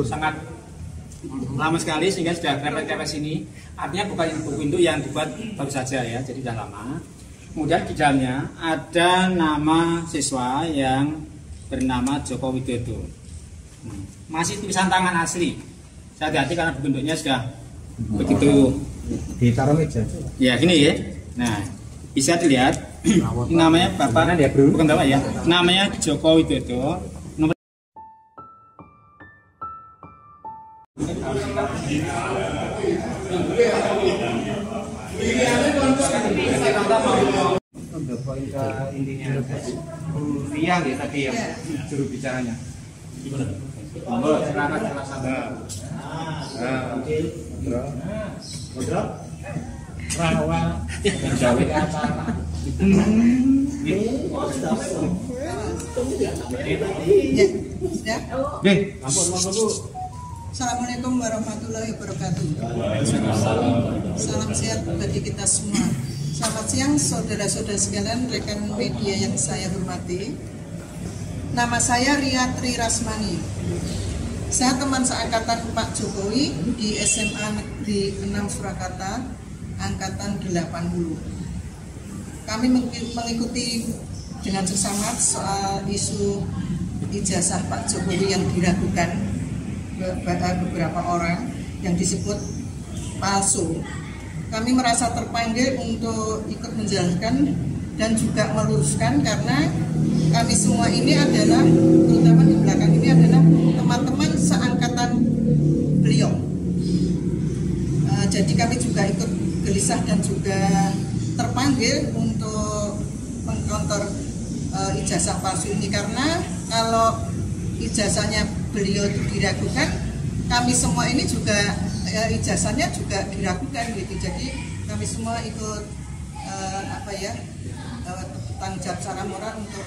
sangat lama sekali sehingga sudah kepepes ini. Artinya bukan buku induk yang dibuat baru saja ya, jadi sudah lama. Kemudian di dalamnya ada nama siswa yang bernama Joko Widodo. Masih tulisan tangan asli. Hati-hati karena buku induknya sudah begitu ditaruh meja. Ya gini ya. Nah bisa dilihat namanya Bapak ya, bro. Bukan Bapak ya. Namanya Joko Widodo. Untuk poin ke intinya Ria ya tadi yang juru bicaranya. Oh, silakan Ngobrol. Rawa. Assalamualaikum warahmatullahi wabarakatuh. Salam sehat bagi kita semua. Selamat siang saudara-saudara sekalian, rekan media yang saya hormati. Nama saya Ria Tri Rasmani. Saya teman seangkatan Pak Jokowi di SMA Negeri 6 Surakarta, angkatan 80. Kami mengikuti dengan seksama soal isu ijazah Pak Jokowi yang diragukan beberapa orang yang disebut palsu. Kami merasa terpanggil untuk ikut menjelaskan dan juga meluruskan karena kami semua ini adalah, terutama di belakang ini adalah teman-teman seangkatan beliau. Jadi kami juga ikut gelisah dan juga terpanggil untuk mengkontor ijazah palsu ini, karena kalau ijazahnya beliau diragukan, kami semua ini juga ijazahnya juga diragukan gitu. Jadi kami semua ikut tanggung jawab secara moral untuk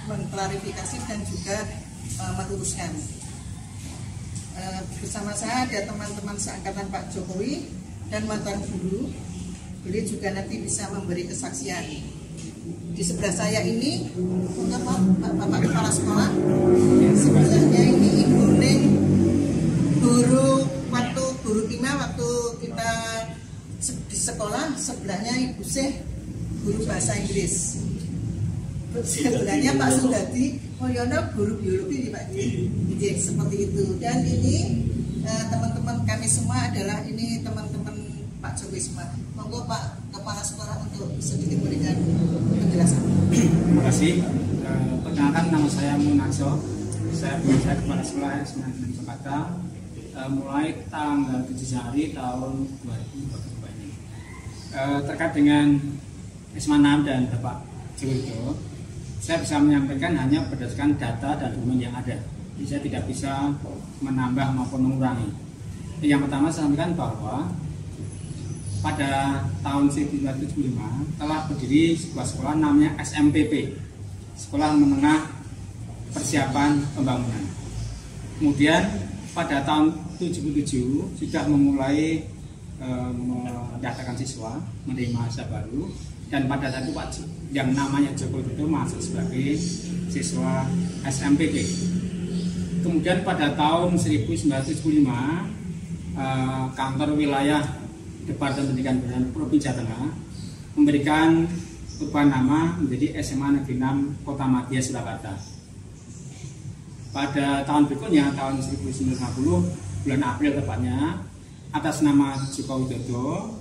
mengklarifikasi dan juga meluruskan. Bersama saya ada teman-teman seangkatan Pak Jokowi dan mantan guru. Beliau juga nanti bisa memberi kesaksian. Di sebelah saya ini Bapak Kepala Sekolah. Sebelahnya ini Ibu Neng, guru kimia waktu kita di sekolah. Sebelahnya Ibu Syekh, guru bahasa Inggris. Sebelahnya Pak Sugadi Mulyono, guru biologi Pak. Jadi seperti itu. Dan ini teman-teman kami semua adalah ini teman-teman Pak Jokowi semua. Monggo Pak Kepala Sekolah untuk sedikit berikan penjelasan. Terima kasih. Perkenalkan, nama saya Munarso. Saya Kepala Sekolah SMA Negeri Jakarta. Mulai tanggal 7 Januari tahun 2022 ini. Terkait dengan SMA 6 dan Bapak Jokowi, saya bisa menyampaikan hanya berdasarkan data dan dokumen yang ada. Jadi saya tidak bisa menambah maupun mengurangi. Yang pertama saya sampaikan bahwa pada tahun 1975 telah berdiri sebuah sekolah namanya SMPP, Sekolah Menengah Persiapan Pembangunan. Kemudian pada tahun 1977 sudah memulai mendaftarkan siswa, menerima mahasiswa baru, dan pada saat itu Pak yang namanya Joko itu masuk sebagai siswa SMPP. Kemudian pada tahun 1975 kantor wilayah Departemen Pendidikan Provinsi Jawa Tengah memberikan perubahan nama menjadi SMA Negeri 6 Kota Madya Surakarta. Pada tahun berikutnya, tahun 1950, bulan April tepatnya, atas nama Joko Widodo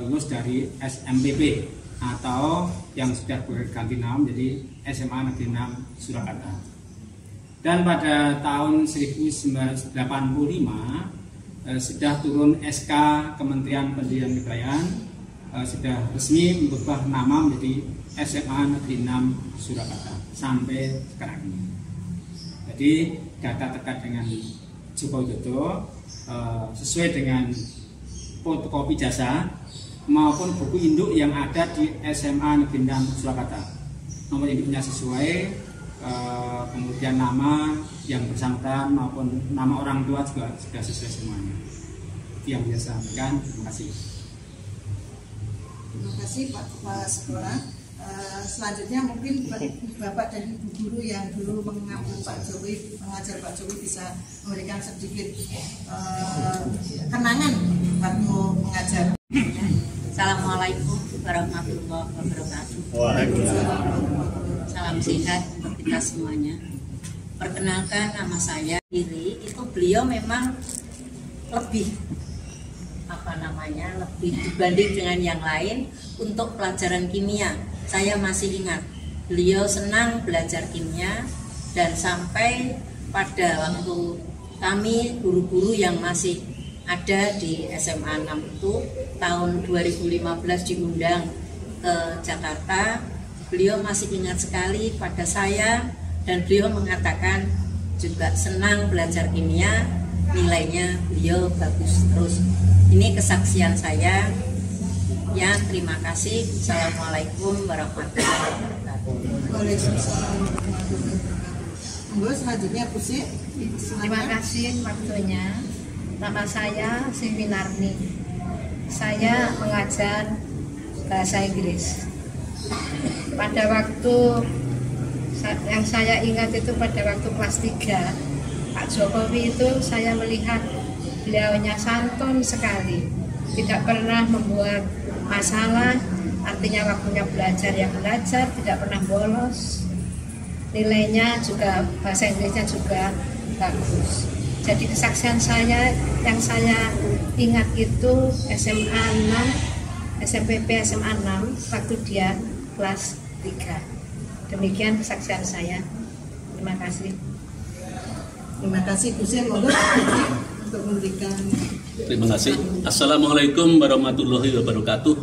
lulus dari SMPP atau yang sudah berganti nama menjadi SMA Negeri 6 Surakarta. Dan pada tahun 1985 sudah turun SK Kementerian Pendidikan dan Kebudayaan, sudah resmi berubah nama menjadi SMA Negeri 6 Surakarta sampai sekarang ini. Jadi data terkait dengan Joko Widodo sesuai dengan fotokopi jasa maupun buku induk yang ada di SMA Negeri 6 Surakarta. Nomor induknya sesuai, kemudian nama yang bersangkutan maupun nama orang tua juga sudah sesuai semuanya. Itu yang bisa saya sampaikan. Terima kasih. Terima kasih Pak Kepala Sekolah. Selanjutnya mungkin Bapak dan Ibu guru yang dulu mengajar Pak Jokowi bisa memberikan sedikit kenangan waktu mengajar. Assalamualaikum warahmatullahi wabarakatuh. Salam sehat untuk kita semuanya. Perkenalkan, nama saya Iri. Itu beliau memang lebih lebih dibanding dengan yang lain untuk pelajaran kimia. Saya masih ingat beliau senang belajar kimia, dan sampai pada waktu kami guru-guru yang masih ada di SMA 6 itu tahun 2015 diundang ke Jakarta, beliau masih ingat sekali pada saya, dan beliau mengatakan juga senang belajar kimia, nilainya beliau bagus terus. Ini kesaksian saya. Ya, terima kasih. Assalamualaikum warahmatullahi wabarakatuh. Waalaikumsalam warahmatullahi wabarakatuh. Selanjutnya Bu Sik. Terima kasih waktunya. Nama saya Siti Narni. Saya mengajar bahasa Inggris. Pada waktu yang saya ingat itu pada waktu kelas 3, Pak Jokowi itu saya melihat beliaunya santun sekali, tidak pernah membuat masalah, artinya waktunya belajar ya belajar, tidak pernah bolos, nilainya juga bahasa Inggrisnya juga bagus. Jadi kesaksian saya yang saya ingat itu SMA 6, SMPP SMA 6 waktu dia kelas 3. Demikian kesaksian saya. Terima kasih. Terima kasih Bu Sik, monggo untuk memberikan. Terima kasih. Assalamualaikum warahmatullahi wabarakatuh.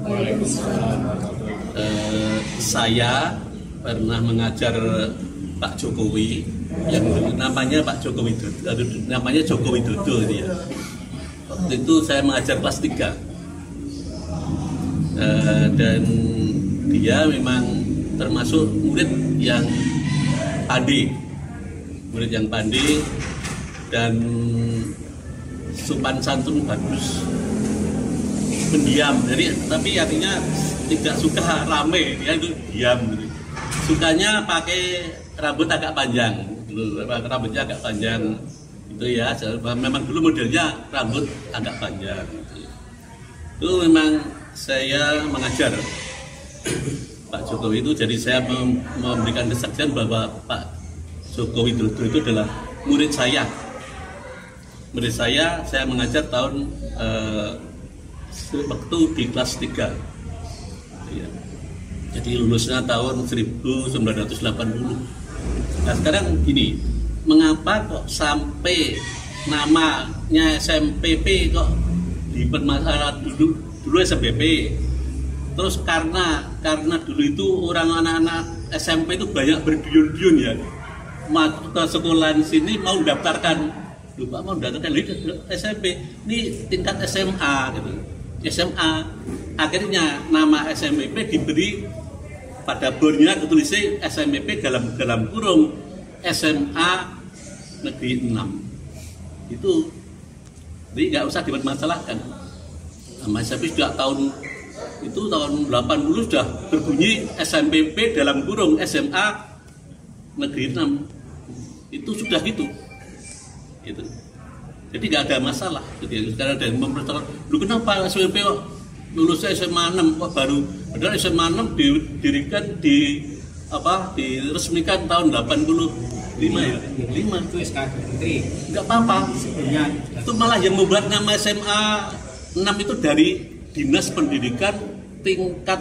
Saya pernah mengajar Pak Jokowi yang namanya Pak Jokowi Dodo, namanya Jokowi Dodo ini ya. Waktu itu saya mengajar kelas 3, dan dia memang termasuk murid yang pandai, dan sopan santun bagus, pendiam. Jadi tapi artinya tidak suka rame, dia itu diam. Sukanya pakai rambut agak panjang, rambutnya agak panjang itu ya. Memang dulu modelnya rambut agak panjang. Itu memang saya mengajar Pak Jokowi itu, jadi saya memberikan kesaksian bahwa Pak Jokowi Dodo itu adalah murid saya. Murid saya mengajar tahun waktu di kelas 3 ya. Jadi lulusnya tahun 1980. Nah sekarang gini, mengapa kok sampai namanya SMPP kok dipermasalahkan dulu SMPP? Terus karena dulu itu orang anak-anak SMP itu banyak berduyun-duyun ya, masuk ke sekolahan sini mau daftarkan, lupa mau daftarkan SMP, ini tingkat SMA gitu. SMA akhirnya nama SMPP diberi pada bornya ketulisnya SMPP dalam kurung SMA Negeri 6 itu, jadi nggak usah dipermasalahkan. Nama SMP sudah tahun 80 sudah berbunyi SMPP dalam kurung SMA Negeri 6, itu sudah gitu. Jadi nggak ada masalah. Jadi sekarang ada yang mempersoalkan, lu kenapa SMPP kok lulusnya SMA 6 kok baru? Padahal SMA 6 didirikan diresmikan tahun 85 ya. 5 Itu SKD Menteri. Nggak apa-apa. Sebelumnya Itu malah yang membuat nama SMA 6 itu dari Dinas Pendidikan tingkat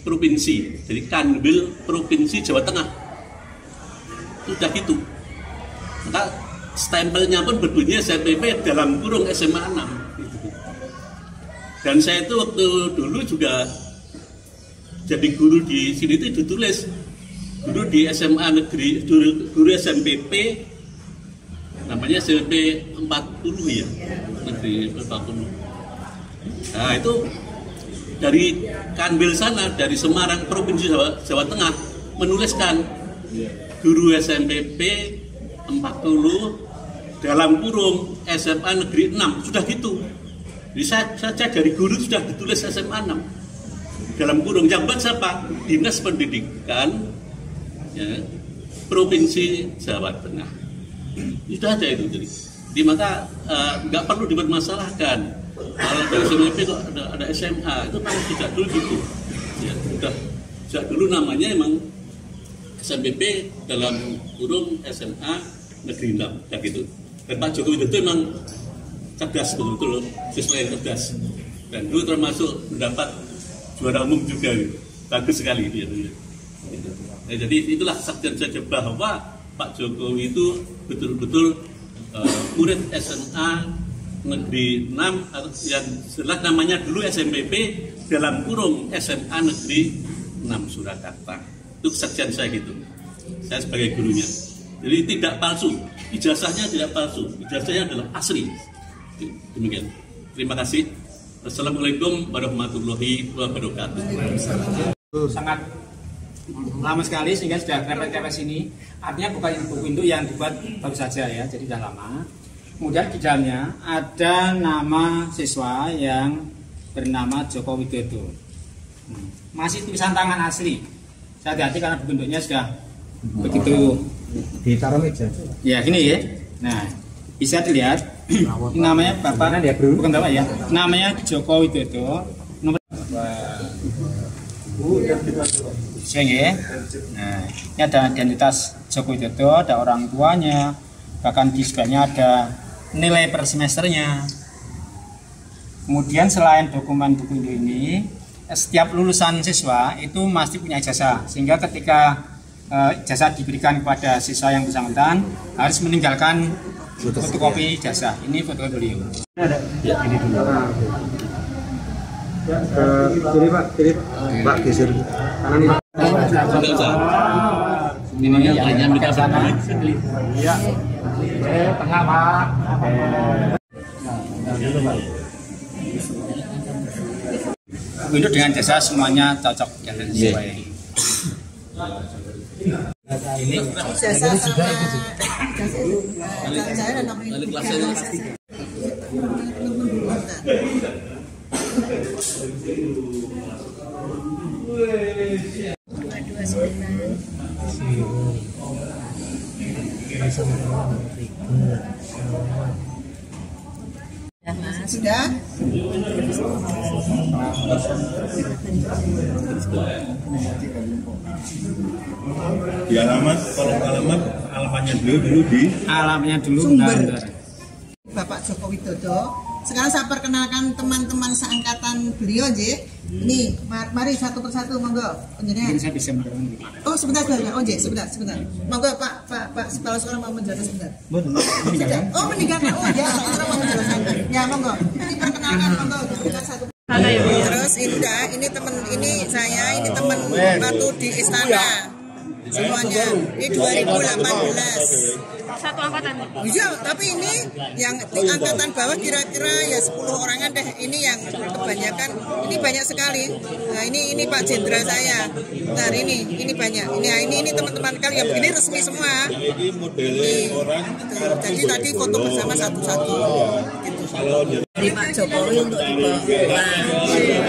provinsi, jadi Kanwil Provinsi Jawa Tengah. Sudah gitu. Maka stempelnya pun berbunyi SMPP dalam kurung SMA 6. Dan saya itu waktu dulu juga jadi guru di sini itu ditulis guru di SMA negeri, guru SMPP namanya SMP 40 ya, negeri 40. Nah itu dari Kanwil sana, dari Semarang Provinsi Jawa Tengah menuliskan guru SMPP 40 dalam kurung SMA Negeri 6, sudah gitu. Jadi saya dari guru sudah ditulis SMA 6. dalam kurung yang buat siapa? Dinas Pendidikan ya, Provinsi Jawa Tengah. Sudah ada itu, jadi maka nggak perlu dipermasalahkan. Kalau dari SMP kok ada SMA, itu kan sejak dulu gitu. Ya, sudah sejak dulu namanya emang SMPP dalam kurung SMA Negeri 6, kayak gitu. Dan Pak Jokowi itu emang cerdas, betul-betul siswa yang cerdas. Dan dulu termasuk mendapat juara umum juga, gitu. Bagus sekali dia. Gitu. Nah, jadi itulah saksian saja bahwa Pak Jokowi itu betul-betul murid SMA Negeri 6 atau yang jelas namanya dulu SMPP dalam kurung SMA Negeri 6 Surakarta. Itu kesaksian saya gitu. Saya sebagai gurunya. Jadi tidak palsu, ijazahnya tidak palsu, ijazahnya adalah asli. Demikian. Terima kasih. Assalamualaikum warahmatullahi wabarakatuh. Sangat lama sekali sehingga sudah kepes ini. Artinya bukan buku induk yang dibuat baru saja ya, jadi sudah lama. Kemudian di dalamnya ada nama siswa yang bernama Joko Widodo. Masih tulisan tangan asli. Hati-hati karena buku induknya sudah begitu ditaruh meja. Ya gini ya. Nah, bisa dilihat. Ini namanya Bapak, bukan Bapak ya. Namanya Joko Widodo. Nomor ya. Nah, ini ada identitas Joko Widodo, ada orang tuanya, bahkan di sebelahnya ada nilai per semesternya. Kemudian selain dokumen buku ini, setiap lulusan siswa itu masih punya ijazah, sehingga ketika ijazah diberikan kepada siswa yang bersangkutan harus meninggalkan fotokopi ijazah. Ini fotokopi beliau. Ya, ini dulu. Ya, kiri Pak, Pak geser kanan Pak. Ini yang di sana. Iya. Tengah Pak. Itu dengan jasa semuanya cocok dan sesuai. Ini Jasa sama saya dan nomor sudah. Di alamat, kalau alamatnya dulu di alamatnya dulu Sumber. Bapak Joko Widodo. Sekarang saya perkenalkan teman-teman seangkatan beliau, J. Ini, mari satu persatu, monggo. Mungkin saya bisa menerangkan. Oh, sebentar. Oh, J, sebentar. Monggo, Pak, kalau sekarang mau menjelaskan sebentar. Meninggalkan. Oh, meninggalkan. Oh, ya, sekarang mau menjelaskan. Ya, monggo. Ini perkenalkan, monggo. Kita satu. Terus ini teman ini saya, ini teman waktu di istana. Semuanya. Ini 2018. Satu angkatan. Iya, tapi ini yang di angkatan bawah kira-kira ya 10 orangan deh. Ini yang kebanyakan, ini banyak sekali. Nah, ini Pak Jenderal saya. Nah, ini banyak. Ini teman-teman kalian begini resmi semua. ini modelnya orang. Jadi tadi foto bersama satu-satu. Gitu. Dari Pak Jokowi untuk dibawa. Nah, ya,